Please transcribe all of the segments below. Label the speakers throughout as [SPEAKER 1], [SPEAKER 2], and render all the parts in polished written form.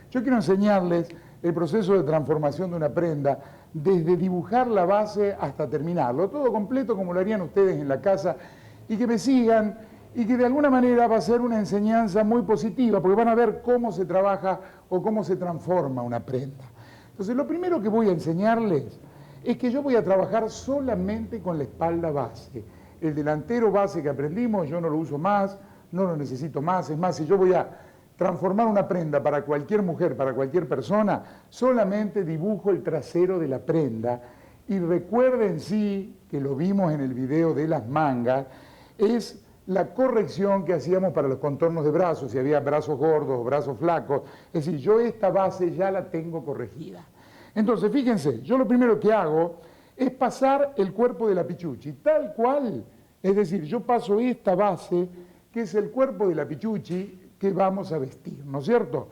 [SPEAKER 1] Yo quiero enseñarles el proceso de transformación de una prenda, desde dibujar la base hasta terminarlo, todo completo como lo harían ustedes en la casa, y que me sigan, y que de alguna manera va a ser una enseñanza muy positiva, porque van a ver cómo se trabaja o cómo se transforma una prenda. Entonces, lo primero que voy a enseñarles es que yo voy a trabajar solamente con la espalda base. El delantero base que aprendimos, yo no lo uso más, no lo necesito más. Es más, si yo voy a transformar una prenda para cualquier mujer, para cualquier persona, solamente dibujo el trasero de la prenda. Y recuerden, sí, que lo vimos en el video de las mangas, es la corrección que hacíamos para los contornos de brazos, si había brazos gordos o brazos flacos. Es decir, yo esta base ya la tengo corregida. Entonces, fíjense, yo lo primero que hago es pasar el cuerpo de la pichuchi, tal cual. Es decir, yo paso esta base, que es el cuerpo de la pichuchi, que vamos a vestir, ¿no es cierto?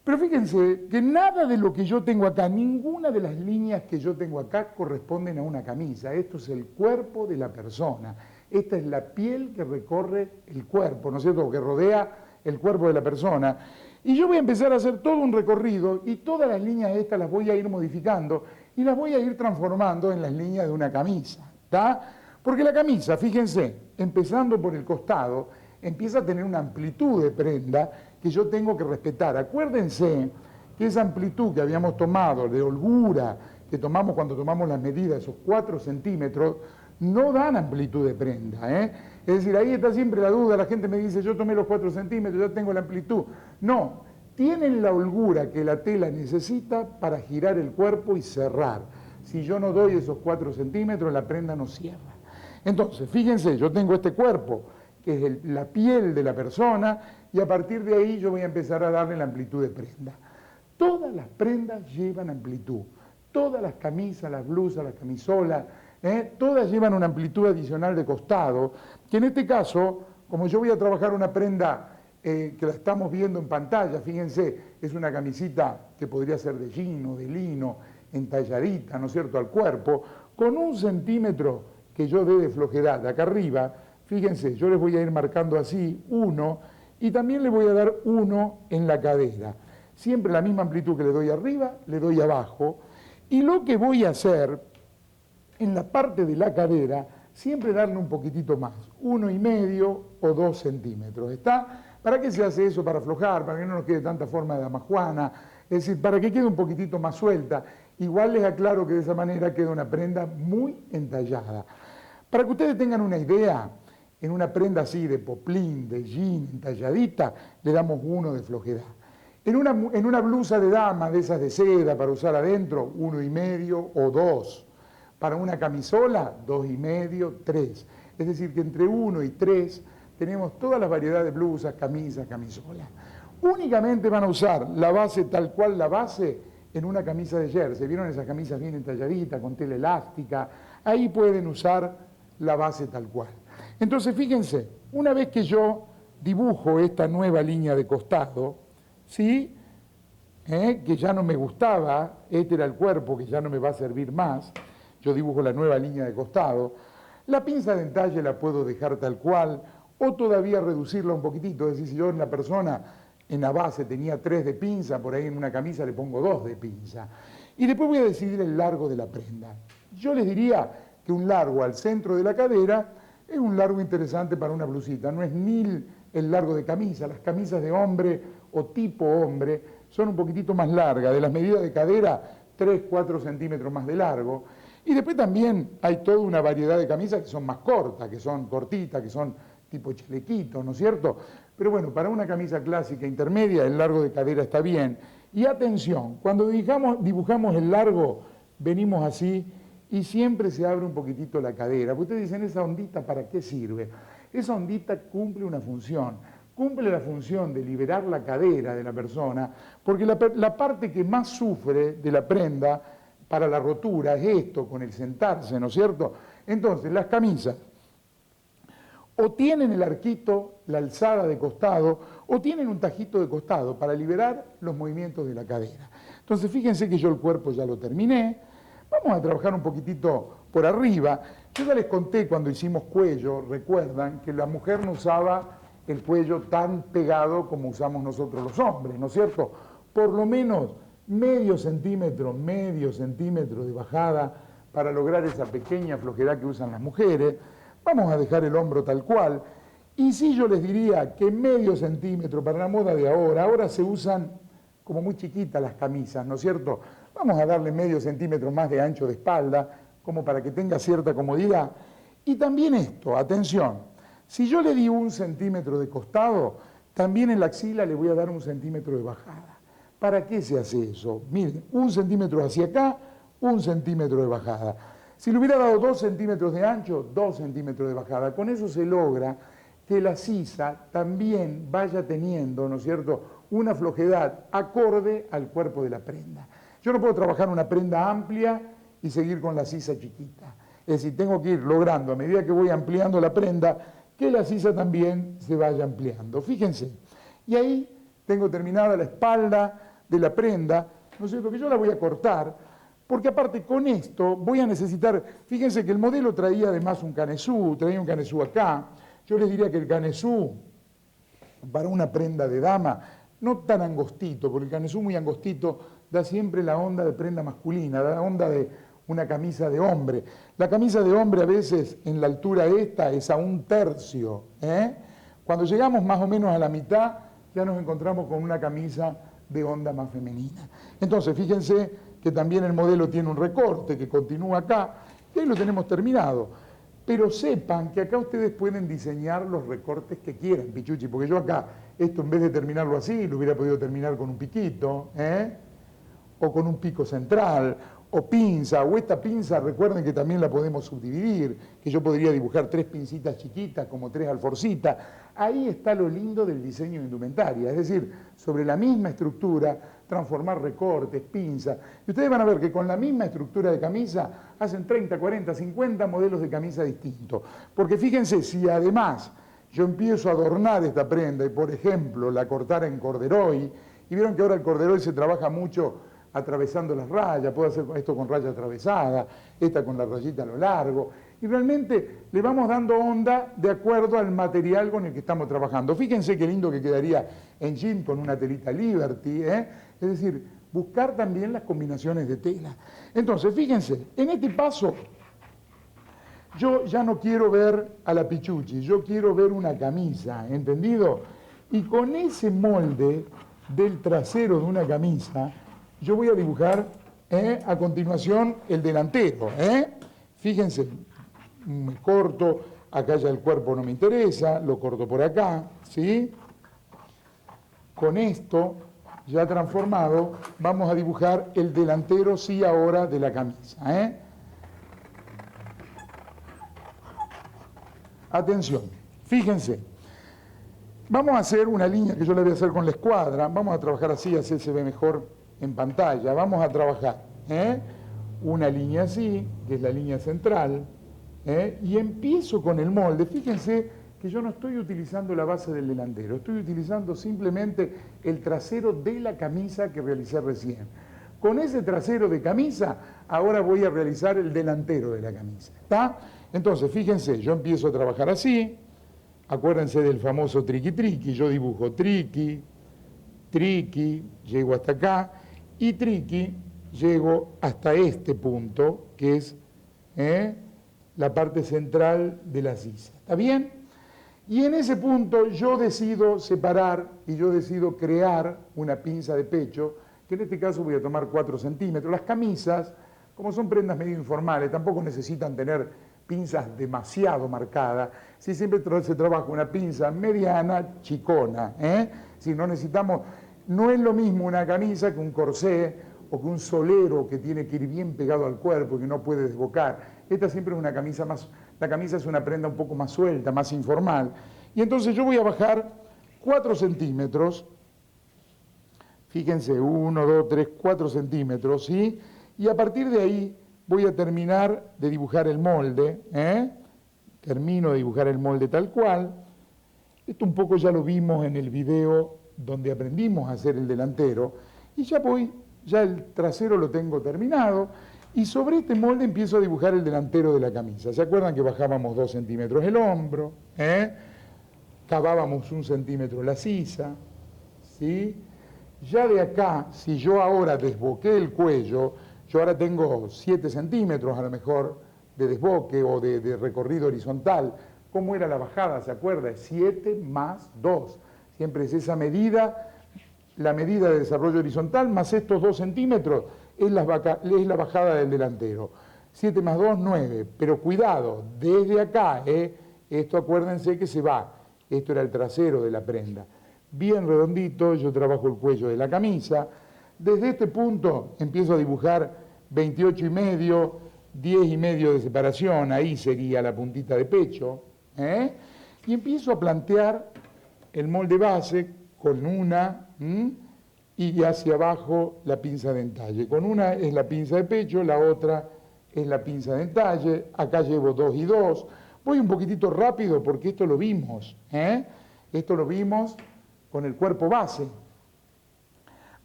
[SPEAKER 1] Pero fíjense que nada de lo que yo tengo acá, ninguna de las líneas que yo tengo acá corresponden a una camisa. Esto es el cuerpo de la persona. Esta es la piel que recorre el cuerpo, ¿no es cierto?, que rodea el cuerpo de la persona. Y yo voy a empezar a hacer todo un recorrido y todas las líneas estas las voy a ir modificando y las voy a ir transformando en las líneas de una camisa, ¿está? Porque la camisa, fíjense, empezando por el costado, empieza a tener una amplitud de prenda que yo tengo que respetar. Acuérdense que esa amplitud que habíamos tomado, de holgura, que tomamos cuando tomamos las medidas, esos 4 centímetros, no dan amplitud de prenda, ¿eh? Es decir, ahí está siempre la duda, la gente me dice, yo tomé los 4 centímetros, ya tengo la amplitud. No, tienen la holgura que la tela necesita para girar el cuerpo y cerrar. Si yo no doy esos 4 centímetros, la prenda no cierra. Entonces, fíjense, yo tengo este cuerpo, que es la piel de la persona, y a partir de ahí yo voy a empezar a darle la amplitud de prenda. Todas las prendas llevan amplitud, todas las camisas, las blusas, las camisolas, todas llevan una amplitud adicional de costado, que en este caso, como yo voy a trabajar una prenda que la estamos viendo en pantalla, fíjense, es una camisita que podría ser de jean o de lino, entalladita, ¿no es cierto?, al cuerpo, con 1 centímetro que yo dé de flojedad acá arriba. Fíjense, yo les voy a ir marcando así 1 y también le voy a dar 1 en la cadera. Siempre la misma amplitud que le doy arriba, le doy abajo. Y lo que voy a hacer en la parte de la cadera, siempre darle un poquitito más, 1,5 o 2 centímetros. ¿Está? ¿Para qué se hace eso? Para aflojar, para que no nos quede tanta forma de damajuana, es decir, para que quede un poquitito más suelta. Igual les aclaro que de esa manera queda una prenda muy entallada. Para que ustedes tengan una idea, en una prenda así de poplín, de jean, entalladita, le damos 1 de flojedad. En una blusa de dama, de esas de seda para usar adentro, 1,5 o 2. Para una camisola, 2,5, 3. Es decir, que entre 1 y 3 tenemos todas las variedades de blusas, camisas, camisolas. Únicamente van a usar la base tal cual la base en una camisa de jersey. ¿Vieron esas camisas bien entalladitas, con tela elástica? Ahí pueden usar la base tal cual. Entonces, fíjense, una vez que yo dibujo esta nueva línea de costado, ¿sí?, que ya no me gustaba, este era el cuerpo que ya no me va a servir más, yo dibujo la nueva línea de costado, la pinza de entalle la puedo dejar tal cual o todavía reducirla un poquitito. Es decir, si yo en la persona en la base tenía 3 de pinza, por ahí en una camisa le pongo 2 de pinza. Y después voy a decidir el largo de la prenda. Yo les diría que un largo al centro de la cadera es un largo interesante para una blusita, no es ni el largo de camisa. Las camisas de hombre o tipo hombre son un poquitito más largas, de las medidas de cadera 3, 4 centímetros más de largo. Y después también hay toda una variedad de camisas que son más cortas, que son cortitas, que son tipo chalequito, ¿no es cierto? Pero bueno, para una camisa clásica intermedia el largo de cadera está bien. Y atención, cuando dibujamos el largo, venimos así y siempre se abre un poquitito la cadera. Ustedes dicen, ¿esa ondita para qué sirve? Esa ondita cumple una función. Cumple la función de liberar la cadera de la persona, porque la parte que más sufre de la prenda para la rotura es esto, con el sentarse, ¿no es cierto? Entonces, las camisas o tienen el arquito, la alzada de costado, o tienen un tajito de costado para liberar los movimientos de la cadera. Entonces, fíjense que yo el cuerpo ya lo terminé. Vamos a trabajar un poquitito por arriba. Yo ya les conté cuando hicimos cuello, recuerdan, que la mujer no usaba el cuello tan pegado como usamos nosotros los hombres, ¿no es cierto? Por lo menos medio centímetro de bajada para lograr esa pequeña flojedad que usan las mujeres. Vamos a dejar el hombro tal cual. Y sí, yo les diría que medio centímetro para la moda de ahora se usan como muy chiquitas las camisas, ¿no es cierto? Vamos a darle medio centímetro más de ancho de espalda, como para que tenga cierta comodidad. Y también esto, atención, si yo le di 1 centímetro de costado, también en la axila le voy a dar 1 centímetro de bajada. ¿Para qué se hace eso? Miren, 1 centímetro hacia acá, 1 centímetro de bajada. Si le hubiera dado 2 centímetros de ancho, 2 centímetros de bajada. Con eso se logra que la sisa también vaya teniendo, ¿no es cierto?, una flojedad acorde al cuerpo de la prenda. Yo no puedo trabajar una prenda amplia y seguir con la sisa chiquita. Es decir, tengo que ir logrando, a medida que voy ampliando la prenda, que la sisa también se vaya ampliando. Fíjense. Y ahí tengo terminada la espalda de la prenda, ¿no es cierto?, que yo la voy a cortar, porque aparte con esto voy a necesitar, fíjense que el modelo traía además un canesú, traía un canesú acá. Yo les diría que el canesú, para una prenda de dama, no tan angostito, porque el canesú muy angostito da siempre la onda de prenda masculina, da la onda de una camisa de hombre. La camisa de hombre a veces en la altura esta es a 1/3, ¿eh? Cuando llegamos más o menos a la mitad, ya nos encontramos con una camisa de onda más femenina. Entonces, fíjense que también el modelo tiene un recorte que continúa acá, y ahí lo tenemos terminado. Pero sepan que acá ustedes pueden diseñar los recortes que quieran, Pichuchi, porque yo acá, esto en vez de terminarlo así, lo hubiera podido terminar con un piquito, o con un pico central, o pinza, o esta pinza, recuerden que también la podemos subdividir, que yo podría dibujar 3 pincitas chiquitas, como 3 alforcitas. Ahí está lo lindo del diseño de indumentaria, es decir, sobre la misma estructura, transformar recortes, pinzas. Y ustedes van a ver que con la misma estructura de camisa hacen 30, 40, 50 modelos de camisa distintos. Porque fíjense, si además yo empiezo a adornar esta prenda y, por ejemplo, la cortara en corderoy, y vieron que ahora el corderoy se trabaja mucho atravesando las rayas, puedo hacer esto con raya atravesada, esta con la rayita a lo largo, y realmente le vamos dando onda de acuerdo al material con el que estamos trabajando. Fíjense qué lindo que quedaría en jean con una telita Liberty, ¿eh? Es decir, buscar también las combinaciones de tela. Entonces, fíjense, en este paso yo ya no quiero ver a la Pichuchi, yo quiero ver una camisa, ¿entendido? Y con ese molde del trasero de una camisa, yo voy a dibujar a continuación el delantero. Fíjense, me corto, acá ya el cuerpo no me interesa, lo corto por acá, ¿sí? Con esto ya transformado, vamos a dibujar el delantero, sí, ahora de la camisa. Atención, fíjense, vamos a hacer una línea que yo le voy a hacer con la escuadra, vamos a trabajar así se ve mejor en pantalla. Vamos a trabajar una línea así, que es la línea central, y empiezo con el molde. Fíjense que yo no estoy utilizando la base del delantero, estoy utilizando simplemente el trasero de la camisa que realicé recién. Con ese trasero de camisa, ahora voy a realizar el delantero de la camisa, ¿está? Entonces, fíjense, yo empiezo a trabajar así, acuérdense del famoso triqui-triqui, yo dibujo triqui, triqui, llego hasta acá, y triqui, llego hasta este punto, que es la parte central de la sisa. ¿Está bien? Y en ese punto yo decido separar y yo decido crear una pinza de pecho, que en este caso voy a tomar 4 centímetros. Las camisas, como son prendas medio informales, tampoco necesitan tener pinzas demasiado marcadas. Si siempre se trabaja una pinza mediana, chicona. Si no necesitamos, no es lo mismo una camisa que un corsé o que un solero que tiene que ir bien pegado al cuerpo y que no puede desbocar. Esta siempre es una camisa más, la camisa es una prenda un poco más suelta, más informal. Y entonces yo voy a bajar 4 centímetros, fíjense, 1, 2, 3, 4 centímetros, ¿sí? Y a partir de ahí voy a terminar de dibujar el molde, termino de dibujar el molde tal cual. Esto un poco ya lo vimos en el video donde aprendimos a hacer el delantero, y ya el trasero lo tengo terminado, y sobre este molde empiezo a dibujar el delantero de la camisa. ¿Se acuerdan que bajábamos 2 centímetros el hombro? cavábamos 1 centímetro la sisa, ¿sí? Ya de acá, si yo ahora desboqué el cuello, yo ahora tengo 7 centímetros a lo mejor de desboque o de recorrido horizontal. ¿Cómo era la bajada? ¿Se acuerda? 7 más 2. Siempre es esa medida, la medida de desarrollo horizontal más estos 2 centímetros es la bajada del delantero. 7 más 2, 9. Pero cuidado, desde acá, esto acuérdense que se va. Esto era el trasero de la prenda. Bien redondito, yo trabajo el cuello de la camisa. Desde este punto empiezo a dibujar 28 y medio, 10 y medio de separación, ahí sería la puntita de pecho. Y empiezo a plantear el molde base con una y hacia abajo la pinza de entalle. Con una es la pinza de pecho, la otra es la pinza de entalle. Acá llevo 2 y 2. Voy un poquitito rápido porque esto lo vimos. Esto lo vimos con el cuerpo base.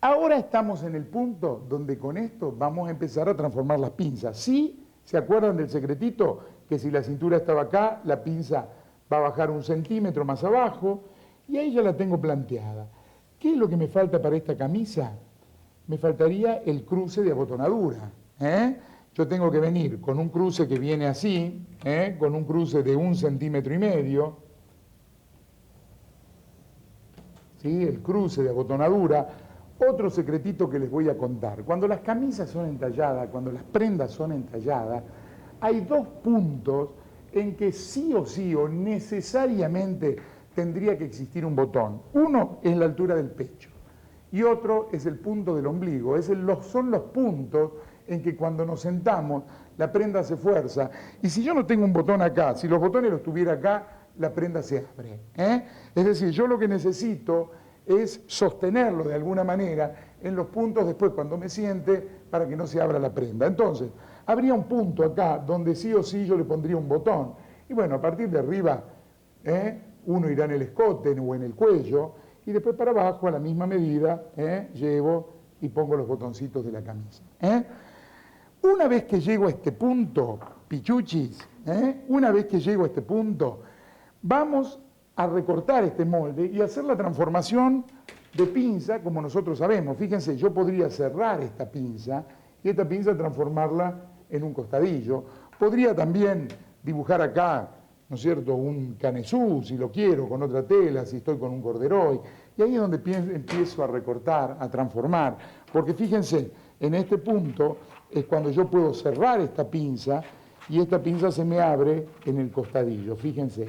[SPEAKER 1] Ahora estamos en el punto donde con esto vamos a empezar a transformar las pinzas. ¿Sí? ¿Se acuerdan del secretito? Que si la cintura estaba acá, la pinza va a bajar 1 centímetro más abajo, y ahí ya la tengo planteada. ¿Qué es lo que me falta para esta camisa? Me faltaría el cruce de abotonadura. Yo tengo que venir con un cruce que viene así, con un cruce de 1,5 centímetros. ¿Sí? El cruce de abotonadura. Otro secretito que les voy a contar. Cuando las camisas son entalladas, cuando las prendas son entalladas, hay 2 puntos en que sí o necesariamente tendría que existir un botón. Uno es la altura del pecho y otro es el punto del ombligo. Son los puntos en que cuando nos sentamos la prenda se fuerza. Y si yo no tengo un botón acá, si los botones los tuviera acá, la prenda se abre. Es decir, yo lo que necesito es sostenerlo de alguna manera en los puntos después cuando me siente para que no se abra la prenda. Entonces, habría un punto acá donde sí o sí yo le pondría un botón. Y bueno, a partir de arriba, uno irá en el escote o en el cuello, y después para abajo, a la misma medida, llevo y pongo los botoncitos de la camisa. Una vez que llego a este punto, pichuchis, una vez que llego a este punto, vamos a recortar este molde y hacer la transformación de pinza como nosotros sabemos. Fíjense, yo podría cerrar esta pinza y esta pinza transformarla en un costadillo. Podría también dibujar acá, ¿no es cierto?, un canesú, si lo quiero, con otra tela, si estoy con un corderoy. Y ahí es donde empiezo a recortar, a transformar. Porque fíjense, en este punto es cuando yo puedo cerrar esta pinza y esta pinza se me abre en el costadillo. Fíjense.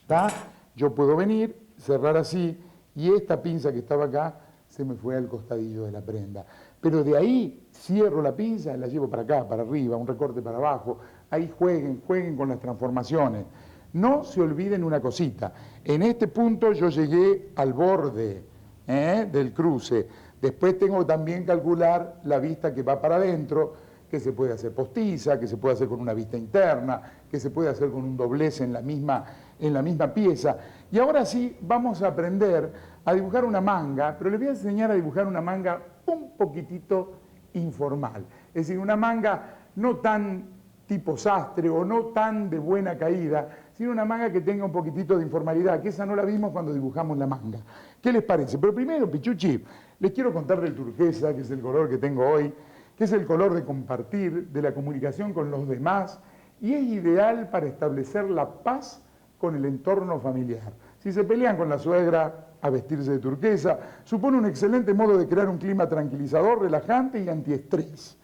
[SPEAKER 1] ¿Está? Yo puedo venir, cerrar así, y esta pinza que estaba acá se me fue al costadillo de la prenda. Pero de ahí cierro la pinza y la llevo para acá, para arriba, un recorte para abajo. Ahí jueguen con las transformaciones. No se olviden una cosita. En este punto yo llegué al borde del cruce. Después tengo que también calcular la vista que va para adentro, que se puede hacer postiza, que se puede hacer con una vista interna, que se puede hacer con un doblez en la misma pieza. Y ahora sí vamos a aprender a dibujar una manga, pero les voy a enseñar a dibujar una manga un poquitito informal. Es decir, una manga no tan tipo sastre o no tan de buena caída, sino una manga que tenga un poquitito de informalidad, que esa no la vimos cuando dibujamos la manga. ¿Qué les parece? Pero primero, pichuchi, les quiero contar del turquesa, que es el color que tengo hoy, que es el color de compartir, de la comunicación con los demás, y es ideal para establecer la paz con el entorno familiar. Si se pelean con la suegra, a vestirse de turquesa, supone un excelente modo de crear un clima tranquilizador, relajante y antiestrés.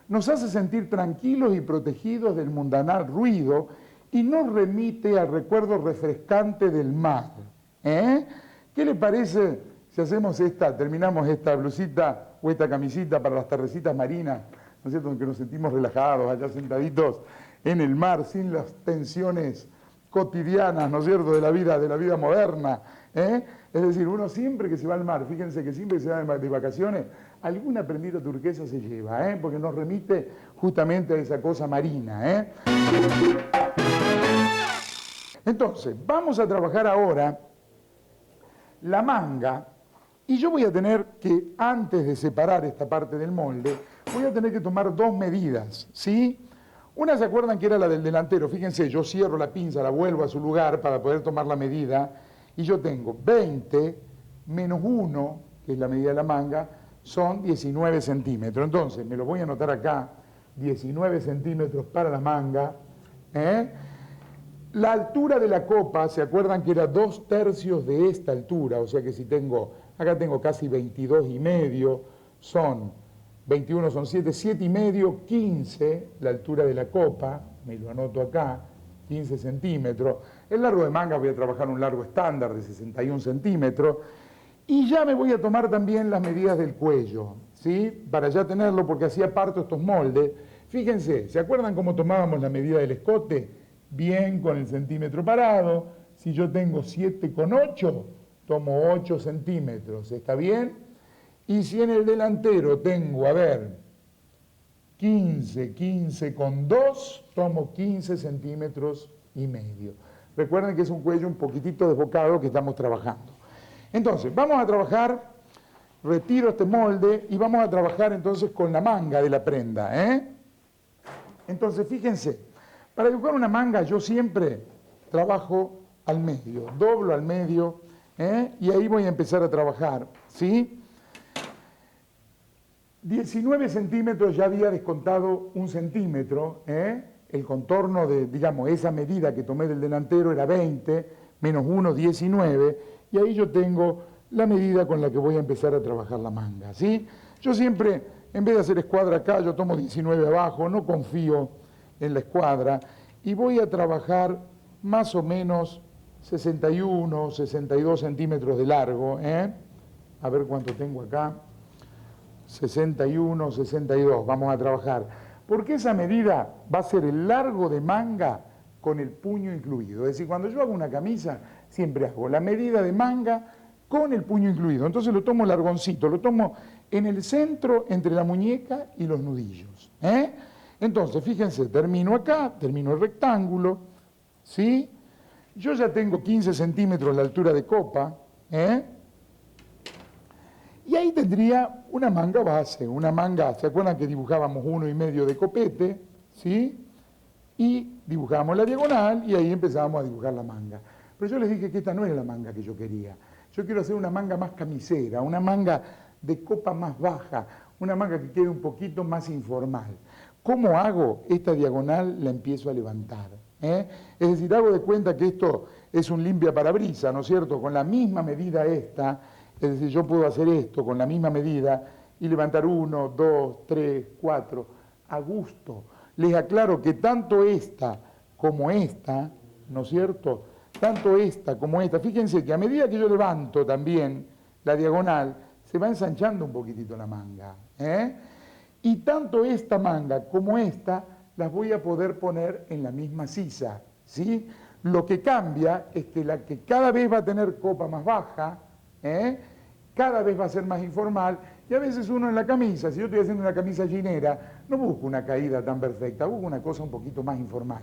[SPEAKER 1] Nos hace sentir tranquilos y protegidos del mundanal ruido y nos remite al recuerdo refrescante del mar. ¿Qué le parece si hacemos terminamos esta blusita o esta camisita para las tardecitas marinas, ¿no es cierto?, en que nos sentimos relajados, allá sentaditos en el mar, sin las tensiones cotidianas, ¿no es cierto?, de la vida moderna. Es decir, uno siempre que se va al mar, fíjense que siempre que se va de vacaciones, alguna prendita turquesa se lleva, porque nos remite justamente a esa cosa marina. Entonces, vamos a trabajar ahora la manga, y yo voy a tener que, antes de separar esta parte del molde, voy a tener que tomar 2 medidas, ¿sí? Una, ¿se acuerdan que era la del delantero? Fíjense, yo cierro la pinza, la vuelvo a su lugar para poder tomar la medida, y yo tengo 20 menos 1, que es la medida de la manga, son 19 centímetros. Entonces, me lo voy a anotar acá, 19 centímetros para la manga. La altura de la copa, ¿se acuerdan que era 2/3 de esta altura? O sea que si tengo, acá tengo casi 22 y medio, son 21, son 7, 7 y medio, 15, la altura de la copa, me lo anoto acá, 15 centímetros. El largo de manga voy a trabajar un largo estándar de 61 centímetros. Y ya me voy a tomar también las medidas del cuello, ¿sí? Para ya tenerlo, porque así aparto estos moldes. Fíjense, ¿se acuerdan cómo tomábamos la medida del escote? Bien, con el centímetro parado. Si yo tengo 7,8, tomo 8 centímetros, ¿está bien? Y si en el delantero tengo, a ver, 15,2, tomo 15 centímetros y medio. Recuerden que es un cuello un poquitito desbocado que estamos trabajando. Entonces, vamos a trabajar, retiro este molde y vamos a trabajar entonces con la manga de la prenda. Entonces, fíjense, para dibujar una manga yo siempre trabajo al medio, doblo al medio, y ahí voy a empezar a trabajar, ¿sí? 19 centímetros ya había descontado 1 centímetro, el contorno de, digamos, esa medida que tomé del delantero era 20, menos 1, 19, y ahí yo tengo la medida con la que voy a empezar a trabajar la manga, ¿sí? Yo siempre, en vez de hacer escuadra acá, yo tomo 19 abajo, no confío en la escuadra, y voy a trabajar más o menos 61, 62 centímetros de largo, a ver cuánto tengo acá, 61, 62, vamos a trabajar, porque esa medida va a ser el largo de manga con el puño incluido. Es decir, cuando yo hago una camisa, siempre hago la medida de manga con el puño incluido. Entonces lo tomo largoncito, lo tomo en el centro entre la muñeca y los nudillos. Entonces, fíjense, termino acá, termino el rectángulo, ¿sí? Yo ya tengo 15 centímetros la altura de copa, y ahí tendría una manga base, una manga, ¿se acuerdan que dibujábamos 1,5 de copete? ¿Sí? Y dibujábamos la diagonal y ahí empezábamos a dibujar la manga. Pero yo les dije que esta no era la manga que yo quería. Yo quiero hacer una manga más camisera, una manga de copa más baja, una manga que quede un poquito más informal. ¿Cómo hago? Esta diagonal la empiezo a levantar. Es decir, hago de cuenta que esto es un limpia parabrisas, ¿no es cierto? Con la misma medida esta, es decir, yo puedo hacer esto con la misma medida y levantar 1, 2, 3, 4, a gusto. Les aclaro que tanto esta como esta, ¿no es cierto? Tanto esta como esta, fíjense que a medida que yo levanto también la diagonal, se va ensanchando un poquitito la manga. Y tanto esta manga como esta las voy a poder poner en la misma sisa, ¿sí? Lo que cambia es que la que cada vez va a tener copa más baja, cada vez va a ser más informal, y a veces uno en la camisa, si yo estoy haciendo una camisa jeanera, no busco una caída tan perfecta, busco una cosa un poquito más informal.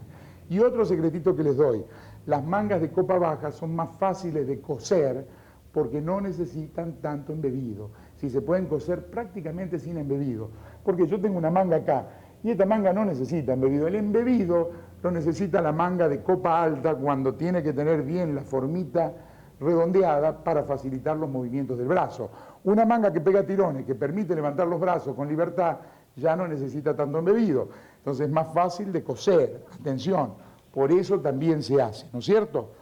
[SPEAKER 1] Y otro secretito que les doy, las mangas de copa baja son más fáciles de coser porque no necesitan tanto embebido. Si se pueden coser prácticamente sin embebido, porque yo tengo una manga acá, y esta manga no necesita embebido. El embebido lo necesita la manga de copa alta cuando tiene que tener bien la formita redondeada para facilitar los movimientos del brazo. Una manga que pega tirones, que permite levantar los brazos con libertad, ya no necesita tanto embebido. Entonces es más fácil de coser, atención, por eso también se hace, ¿no es cierto?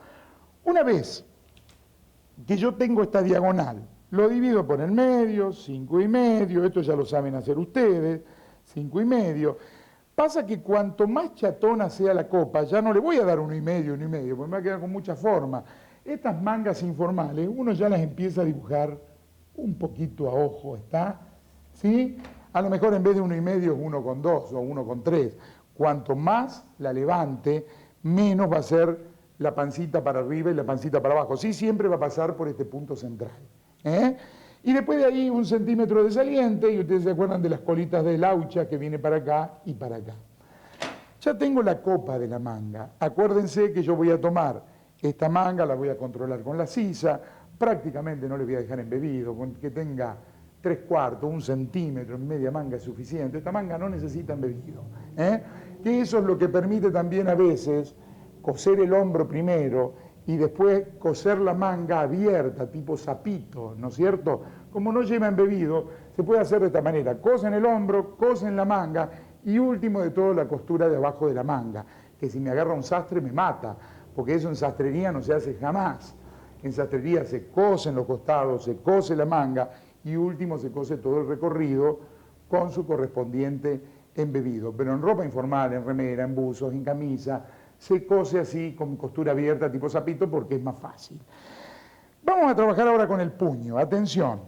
[SPEAKER 1] Una vez que yo tengo esta diagonal, lo divido por el medio, 5,5, esto ya lo saben hacer ustedes, 5,5. Pasa que cuanto más chatona sea la copa, ya no le voy a dar 1,5, 1,5, porque me va a quedar con mucha forma. Estas mangas informales, uno ya las empieza a dibujar un poquito a ojo, ¿está? ¿Sí? A lo mejor en vez de 1,5 es 1,2 o 1,3. Cuanto más la levante, menos va a ser la pancita para arriba y la pancita para abajo. Sí, siempre va a pasar por este punto central. Y después de ahí 1 centímetro de saliente, y ustedes se acuerdan de las colitas de laucha que viene para acá y para acá. Ya tengo la copa de la manga. Acuérdense que yo voy a tomar esta manga, la voy a controlar con la sisa, prácticamente no le voy a dejar embebido, con que tenga 3/4, 1 centímetro en media manga es suficiente. Esta manga no necesita embebido. Que eso es lo que permite también a veces coser el hombro primero y después coser la manga abierta, tipo sapito, ¿no es cierto? Como no lleva embebido, se puede hacer de esta manera. Cosen el hombro, cosen la manga y último de todo la costura de abajo de la manga, que si me agarra un sastre me mata, porque eso en sastrería no se hace jamás. En sastrería se cosen los costados, se cose la manga y último se cose todo el recorrido con su correspondiente embebido. Pero en ropa informal, en remera, en buzos, en camisa, se cose así con costura abierta tipo sapito porque es más fácil. Vamos a trabajar ahora con el puño. Atención,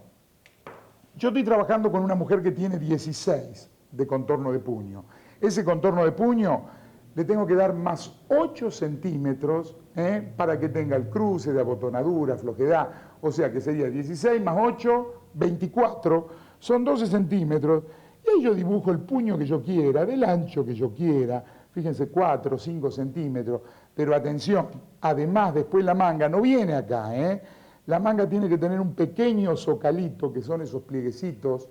[SPEAKER 1] yo estoy trabajando con una mujer que tiene 16 de contorno de puño. Ese contorno de puño le tengo que dar más 8 centímetros para que tenga el cruce de abotonadura, flojedad, o sea que sería 16 más 8, 24, son 12 centímetros, y ahí yo dibujo el puño que yo quiera, del ancho que yo quiera, fíjense 4, 5 centímetros, pero atención, además después la manga no viene acá, la manga tiene que tener un pequeño zocalito, que son esos plieguecitos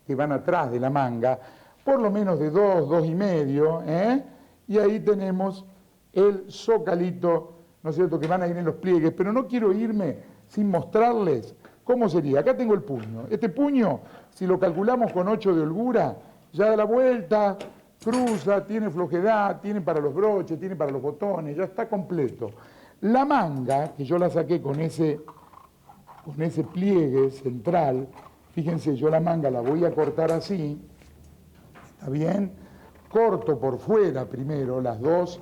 [SPEAKER 1] que van atrás de la manga, por lo menos de 2, 2,5, y ahí tenemos el zocalito, ¿no es cierto?, que van a ir en los pliegues, pero no quiero irme sin mostrarles cómo sería. Acá tengo el puño. Este puño, si lo calculamos con 8 de holgura, ya da la vuelta, cruza, tiene flojedad, tiene para los broches, tiene para los botones, ya está completo. La manga, que yo la saqué con ese pliegue central, fíjense, yo la manga la voy a cortar así, ¿está bien? Corto por fuera primero los dos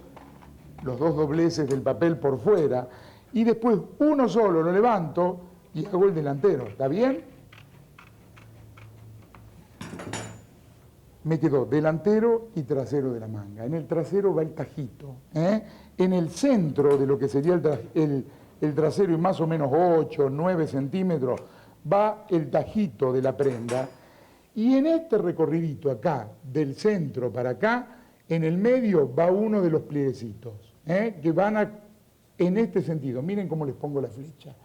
[SPEAKER 1] dobleces del papel por fuera y después uno solo lo levanto y hago el delantero, ¿está bien? Me quedó delantero y trasero de la manga. En el trasero va el tajito. En el centro de lo que sería el trasero y más o menos 8, 9 centímetros va el tajito de la prenda. Y en este recorridito acá, del centro para acá, en el medio va uno de los plieguecitos, que van en este sentido. Miren cómo les pongo la flecha.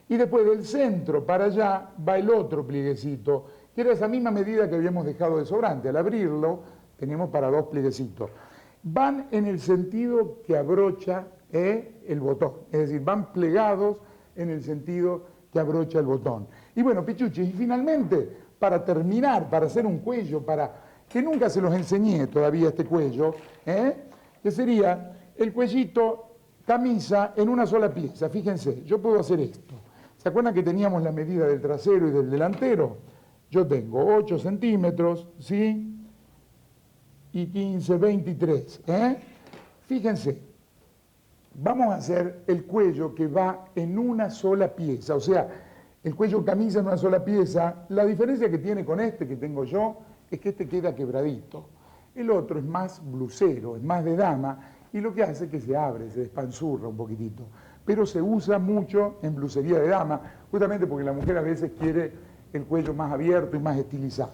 [SPEAKER 1] Y después del centro para allá va el otro plieguecito, que era esa misma medida que habíamos dejado de sobrante. Al abrirlo, tenemos para 2 plieguecitos. Van en el sentido que abrocha el botón, es decir, van plegados en el sentido que abrocha el botón. Y bueno, pichuchis, y finalmente, para terminar, para hacer un cuello, que nunca se los enseñé todavía este cuello, que sería el cuellito camisa en una sola pieza. Fíjense, yo puedo hacer esto. ¿Se acuerdan que teníamos la medida del trasero y del delantero? Yo tengo 8 centímetros, ¿sí? Y 15, 23, Fíjense, vamos a hacer el cuello que va en una sola pieza, o sea, el cuello camisa en una sola pieza. La diferencia que tiene con este que tengo yo es que este queda quebradito. El otro es más blusero, es más de dama, y lo que hace es que se abre, se despanzurra un poquitito. Pero se usa mucho en blusería de dama, justamente porque la mujer a veces quiere el cuello más abierto y más estilizado.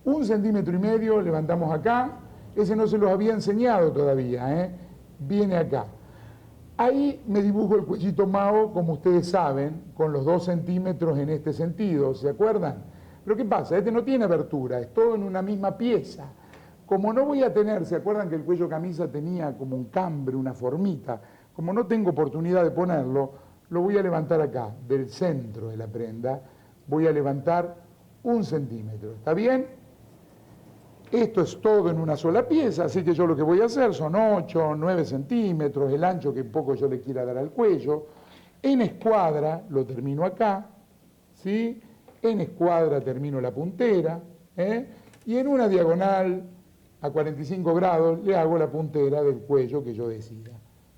[SPEAKER 1] 1,5 centímetros levantamos acá, ese no se los había enseñado todavía, viene acá. Ahí me dibujo el cuellito Mao, como ustedes saben, con los 2 centímetros en este sentido, ¿se acuerdan? Pero ¿qué pasa? Este no tiene abertura, es todo en una misma pieza. Como no voy a tener, ¿se acuerdan que el cuello camisa tenía como un cambre, una formita? Como no tengo oportunidad de ponerlo, lo voy a levantar acá, del centro de la prenda, voy a levantar 1 centímetro, ¿está bien? Esto es todo en una sola pieza, así que yo lo que voy a hacer son 8, 9 centímetros, el ancho que un poco yo le quiera dar al cuello. En escuadra lo termino acá, ¿sí? En escuadra termino la puntera, y en una diagonal a 45 grados le hago la puntera del cuello que yo decida.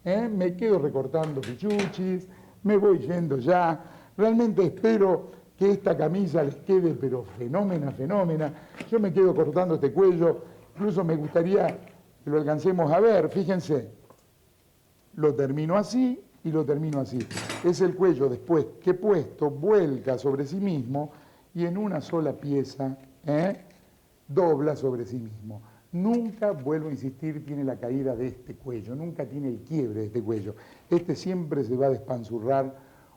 [SPEAKER 1] Me quedo recortando pichuchis, me voy yendo ya. Realmente espero que esta camisa les quede pero fenómena. Yo me quedo cortando este cuello, incluso me gustaría que lo alcancemos a ver, fíjense, lo termino así y lo termino así. Es el cuello después que puesto, vuelca sobre sí mismo y en una sola pieza dobla sobre sí mismo. Nunca, vuelvo a insistir, tiene la caída de este cuello, nunca tiene el quiebre de este cuello. Este siempre se va a despanzurrar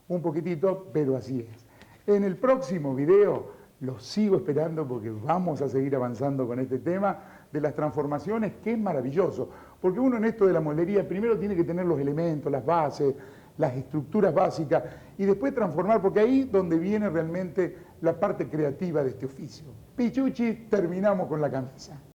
[SPEAKER 1] un poquitito, pero así es. En el próximo video los sigo esperando porque vamos a seguir avanzando con este tema de las transformaciones, que es maravilloso. Porque uno en esto de la mueblería primero tiene que tener los elementos, las bases, las estructuras básicas y después transformar, porque ahí es donde viene realmente la parte creativa de este oficio. Pichuchi, terminamos con la camisa.